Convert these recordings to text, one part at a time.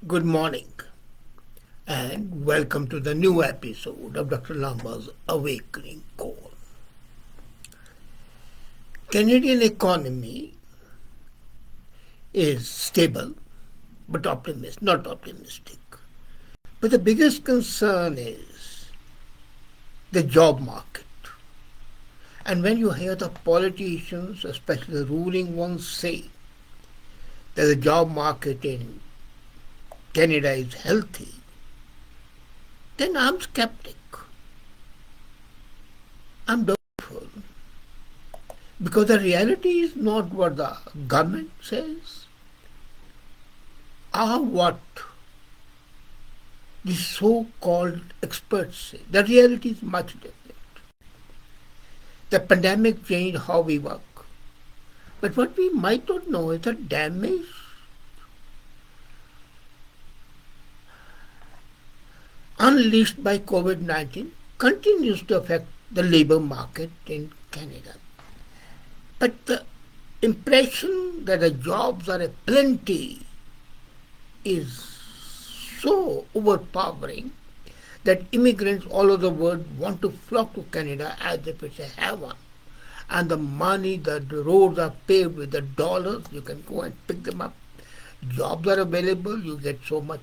Good morning and welcome to the new episode of Dr. Lamba's Awakening Call. Canadian economy is stable but not optimistic. But the biggest concern is the job market. And when you hear the politicians, especially the ruling ones, say that the job market in Canada is healthy, then I'm skeptic. I'm doubtful. Because the reality is not what the government says or what the so-called experts say. The reality is much different. The pandemic changed how we work. But what we might not know is the damage unleashed by COVID-19 continues to affect the labor market in Canada. But the impression that the jobs are plenty is so overpowering that immigrants all over the world want to flock to Canada as if it's a heaven. And the money, the roads are paved with the dollars, you can go and pick them up. Jobs are available, you get so much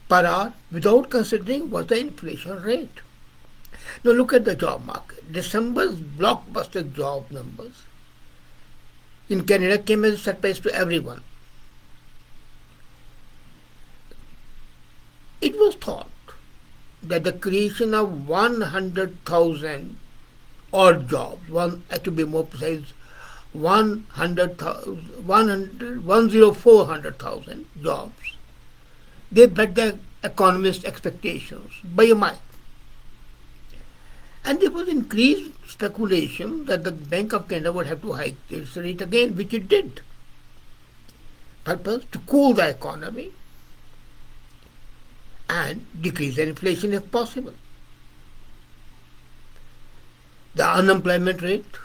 per hour without considering what's the inflation rate. Now look at the job market. December's blockbuster job numbers in Canada came as a surprise to everyone. It was thought that the creation of 100,000 odd jobs, to be more precise, 400,000 jobs, they met the economists' expectations by a mile. And there was increased speculation that the Bank of Canada would have to hike its rate again, which it did. Purpose to cool the economy and decrease the inflation if possible. The unemployment rate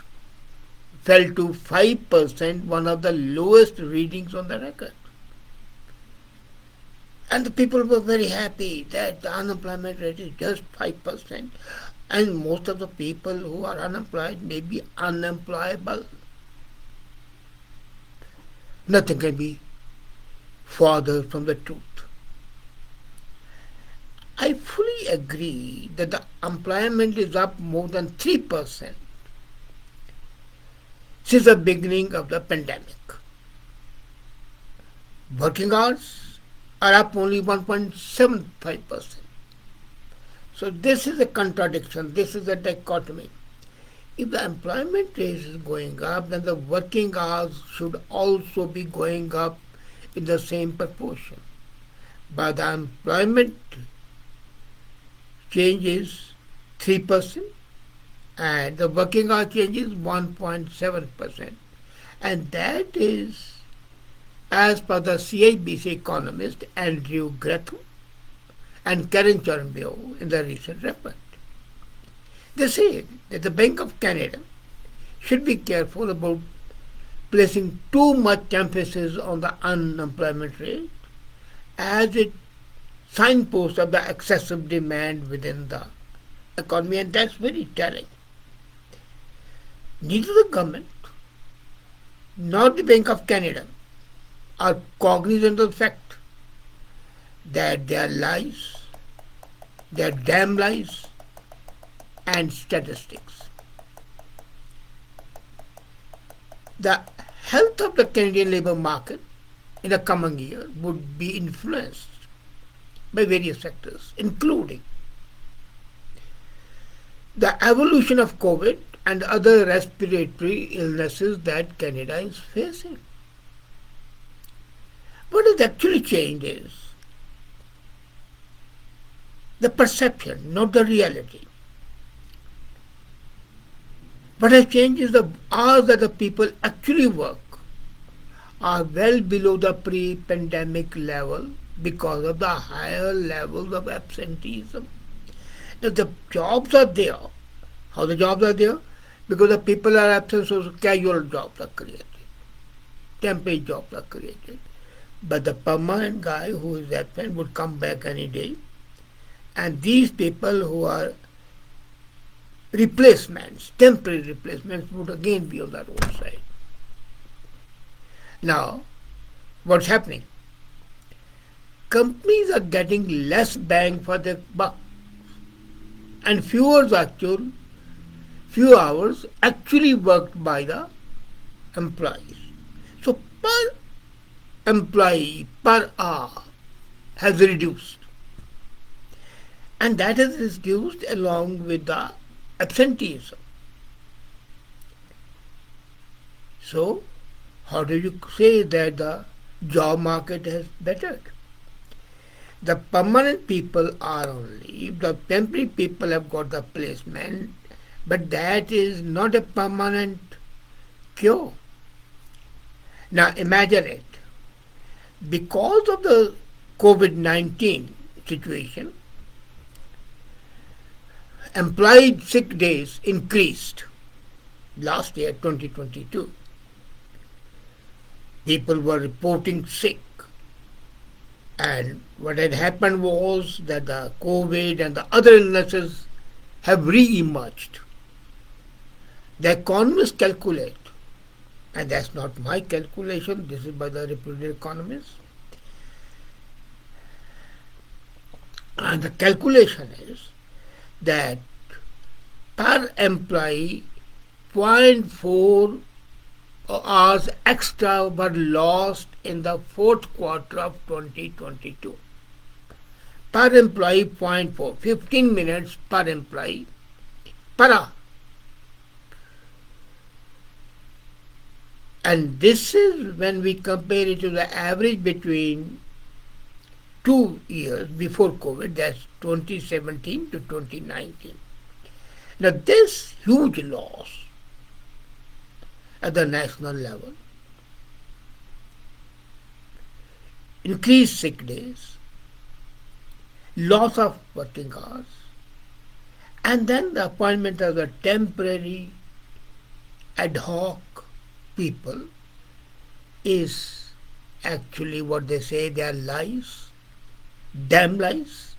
fell to 5%, one of the lowest readings on the record. And the people were very happy that the unemployment rate is just 5%. And most of the people who are unemployed may be unemployable. Nothing can be farther from the truth. I fully agree that the employment is up more than 3% since the beginning of the pandemic. Working hours are up only 1.75%. So this is a contradiction, this is a dichotomy. If the employment rate is going up, then the working hours should also be going up in the same proportion. But the employment change is 3% and the working hour change is 1.7%. And that is, as per the CIBC economist Andrew Gretham and Karen Chornbio in the recent report. They say that the Bank of Canada should be careful about placing too much emphasis on the unemployment rate as it signposts of the excessive demand within the economy, and that's very telling. Neither the government nor the Bank of Canada are cognizant of the fact that they are lies, they are damn lies, and statistics. The health of the Canadian labour market in the coming year would be influenced by various factors, including the evolution of COVID and other respiratory illnesses that Canada is facing. What has actually changed is the perception, not the reality. What has changed is the hours that the people actually work are well below the pre-pandemic level because of the higher levels of absenteeism. Now the jobs are there. How the jobs are there? Because the people are absent, so casual jobs are created. Temporary jobs are created. but the permanent guy who is absent would come back any day. And these people who are replacements, temporary replacements, would again be on the roadside. Now, what's happening? Companies are getting less bang for their buck and few hours actually worked by the employees. So per employee per hour has reduced, and that is reduced along with the absenteeism. So how do you say that the job market has bettered? The permanent people are on leave, the temporary people have got the placement, but that is not a permanent cure. Now imagine it. Because of the COVID-19 situation, employed sick days increased last year, 2022. People were reporting sick. And what had happened was that the COVID and the other illnesses have re-emerged. The economists calculate, and that's not my calculation, this is by the reputed economists, and the calculation is that per employee 0.4 hours extra were lost in the fourth quarter of 2022. Per employee 0.4, 15 minutes per employee per hour. And this is when we compare it to the average between 2 years before COVID, that's 2017 to 2019. Now this huge loss at the national level, increased sick days, loss of working hours, and then the appointment of the temporary ad hoc people is actually what they say, they are lies, damn lies,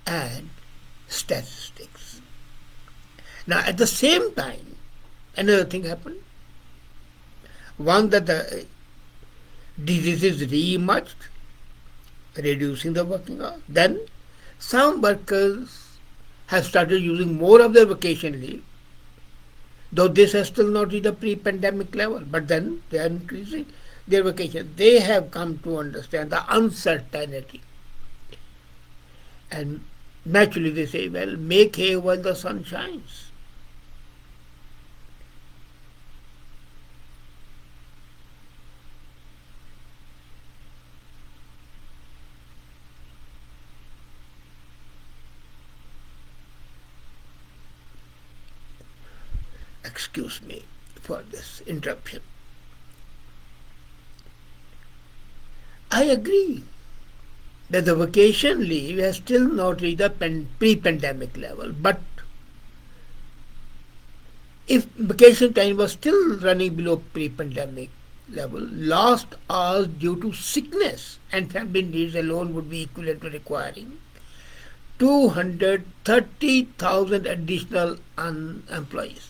and statistics. Now at the same time, another thing happened. One, that the diseases re-emerged, reducing the working hours. Then some workers have started using more of their vacation leave, though this has still not reached a pre-pandemic level, but then they are increasing their vacation. They have come to understand the uncertainty. And naturally they say, well, make hay while the sun shines. Excuse me for this interruption. I agree that the vacation leave has still not reached the pre-pandemic level, but if vacation time was still running below pre-pandemic level, lost hours due to sickness and family needs alone would be equivalent to requiring 230,000 additional employees.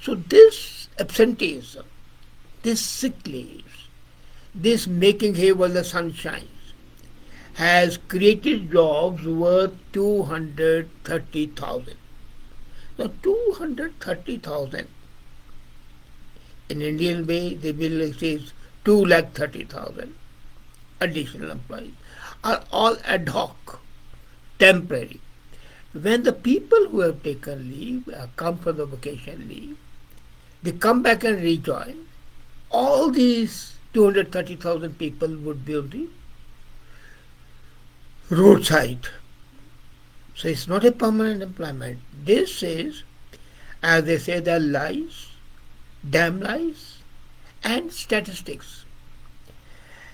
So this absenteeism, this sick leaves, this making hay while the sun shines, has created jobs worth 230,000. Now 230,000, in Indian way they will say 230,000 additional employees, are all ad hoc, temporary. When the people who have taken leave, come for the vacation leave, they come back and rejoin, all these 230,000 people would be on the roadside. So it's not a permanent employment. This is, as they say, the lies, damn lies, and statistics.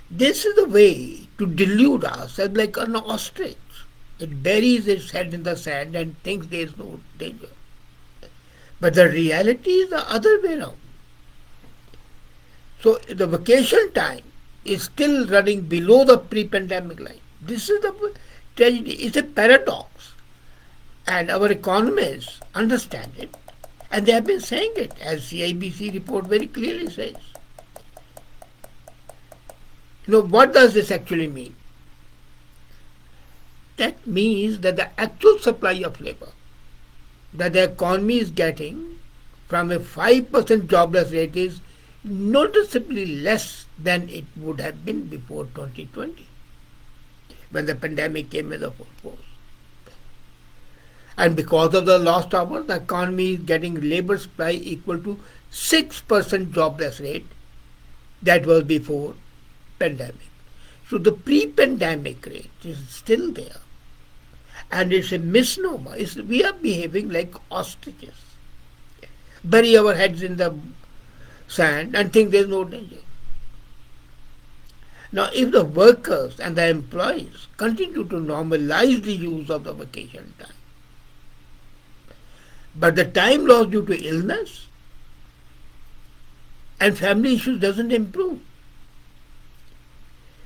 This is the way to delude ourselves like an ostrich. It buries its head in the sand and thinks there is no danger. But the reality is the other way around. So the vacation time is still running below the pre-pandemic line. This is the tragedy. It's a paradox. And our economists understand it. And they have been saying it, as CIBC report very clearly says. What does this actually mean? That means that the actual supply of labor that the economy is getting from a 5% jobless rate is noticeably less than it would have been before 2020, when the pandemic came with a full force. And because of the lost hours, the economy is getting labor supply equal to 6% jobless rate that was before pandemic. So the pre-pandemic rate is still there. And it's a misnomer. We are behaving like ostriches. Bury our heads in the sand and think there's no danger. Now, if the workers and the employees continue to normalize the use of the vacation time, but the time lost due to illness and family issues doesn't improve.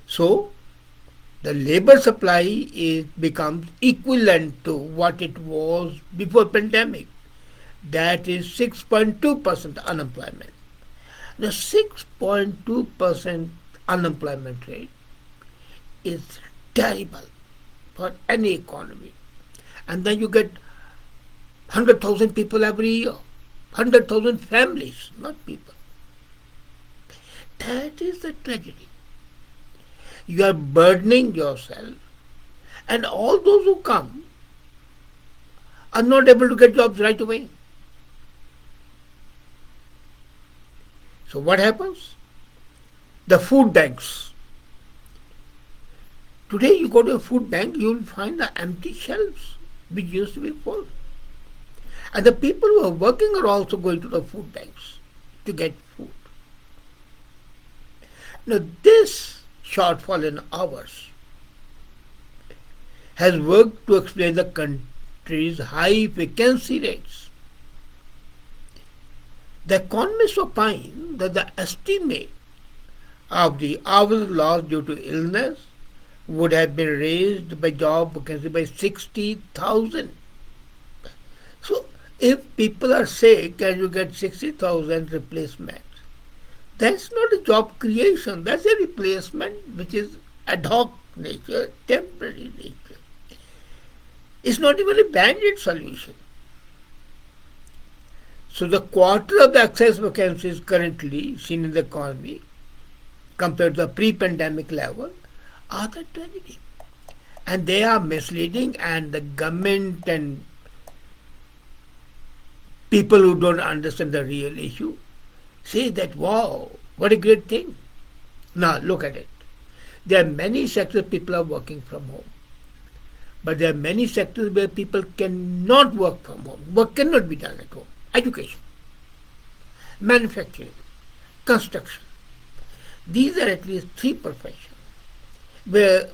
So, the labor supply becomes equivalent to what it was before pandemic. That is 6.2% unemployment. The 6.2% unemployment rate is terrible for any economy. And then you get 100,000 people every year, 100,000 families, not people. That is the tragedy. You are burdening yourself, and all those who come are not able to get jobs right away. So what happens? The food banks. Today you go to a food bank, you will find the empty shelves which used to be full. And the people who are working are also going to the food banks to get food. Now this shortfall in hours has worked to explain the country's high vacancy rates. The economists opine that the estimate of the hours lost due to illness would have been raised by job vacancy by 60,000. So if people are sick and you get 60,000 replacements, that's not a job creation, that's a replacement which is ad hoc nature, temporary nature. It's not even a band-aid solution. So the quarter of the excess vacancies currently seen in the economy compared to the pre-pandemic level are the tragedy. And they are misleading, and the government and people who don't understand the real issue say that, wow, what a great thing. Now look at it. There are many sectors people are working from home. But there are many sectors where people cannot work from home. Work cannot be done at home. Education, manufacturing, construction. These are at least three professions where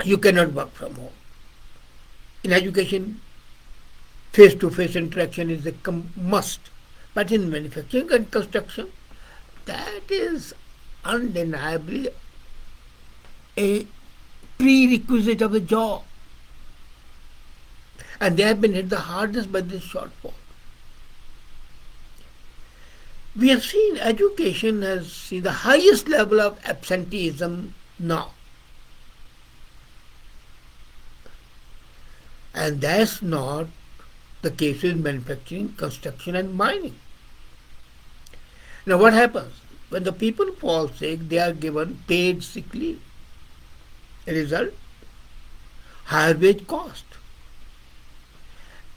you cannot work from home. In education, face-to-face interaction is a must. But in manufacturing and construction, that is undeniably a prerequisite of a job. And they have been hit the hardest by this shortfall. We have seen education has seen the highest level of absenteeism now. And that's not the case with manufacturing, construction and mining. Now what happens? When the people fall sick, they are given paid sick leave. A result, higher wage cost.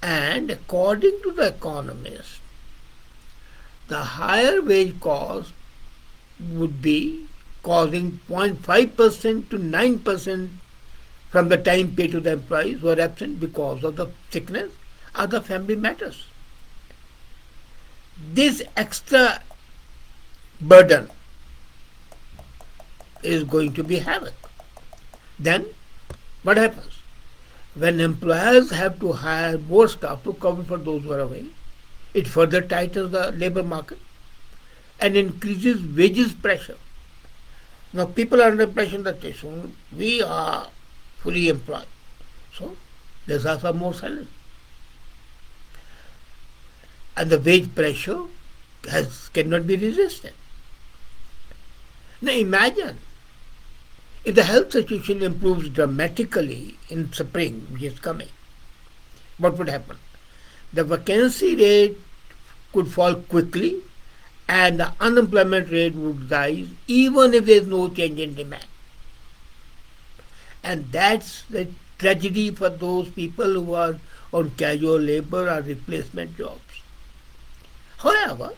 And according to the economists, the higher wage cost would be causing 0.5% to 9% from the time paid to the employees who are absent because of the sickness or the family matters. This extra burden is going to be havoc. Then what happens? When employers have to hire more staff to cover for those who are away, it further tightens the labor market and increases wages pressure. Now people are under impression that so we are fully employed. So let's have some more salary. And the wage pressure cannot be resisted. Now imagine if the health situation improves dramatically in spring, which is coming, what would happen? The vacancy rate could fall quickly and the unemployment rate would rise even if there is no change in demand. And that's the tragedy for those people who are on casual labor or replacement jobs. However,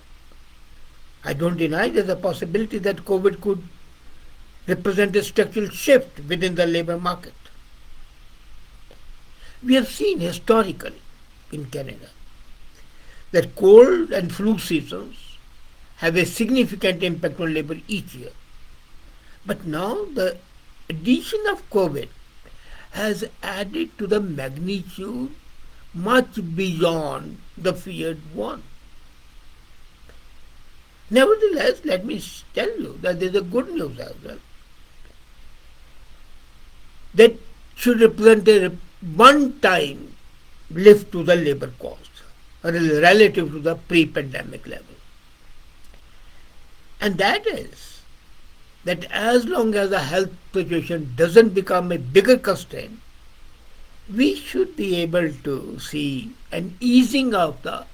I don't deny there's a possibility that COVID could represent a structural shift within the labor market. We have seen historically in Canada that cold and flu seasons have a significant impact on labor each year. But now the addition of COVID has added to the magnitude much beyond the feared one. Nevertheless, let me tell you that there is a good news as well. That should represent a one-time lift to the labor cost relative to the pre-pandemic level. And that is that as long as the health situation doesn't become a bigger constraint, we should be able to see an easing of the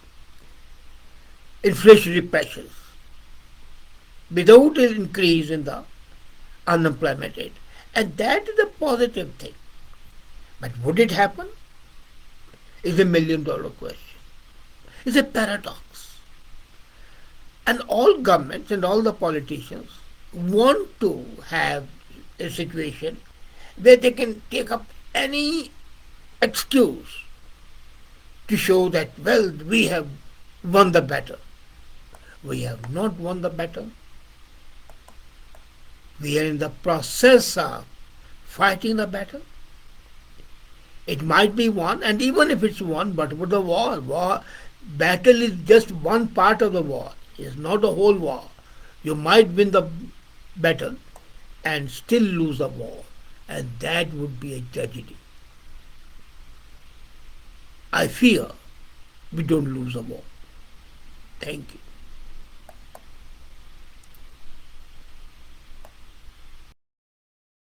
inflationary pressures without an increase in the unemployment rate. And that is a positive thing. But would it happen? Is $1 million question. It's a paradox. And all governments and all the politicians want to have a situation where they can take up any excuse to show that, well, we have won the battle. We have not won the battle. We are in the process of fighting the battle. It might be won, and even if it's won, what about the war? Battle is just one part of the war. It's not the whole war. You might win the battle and still lose the war, and that would be a tragedy. I fear we don't lose the war. Thank you.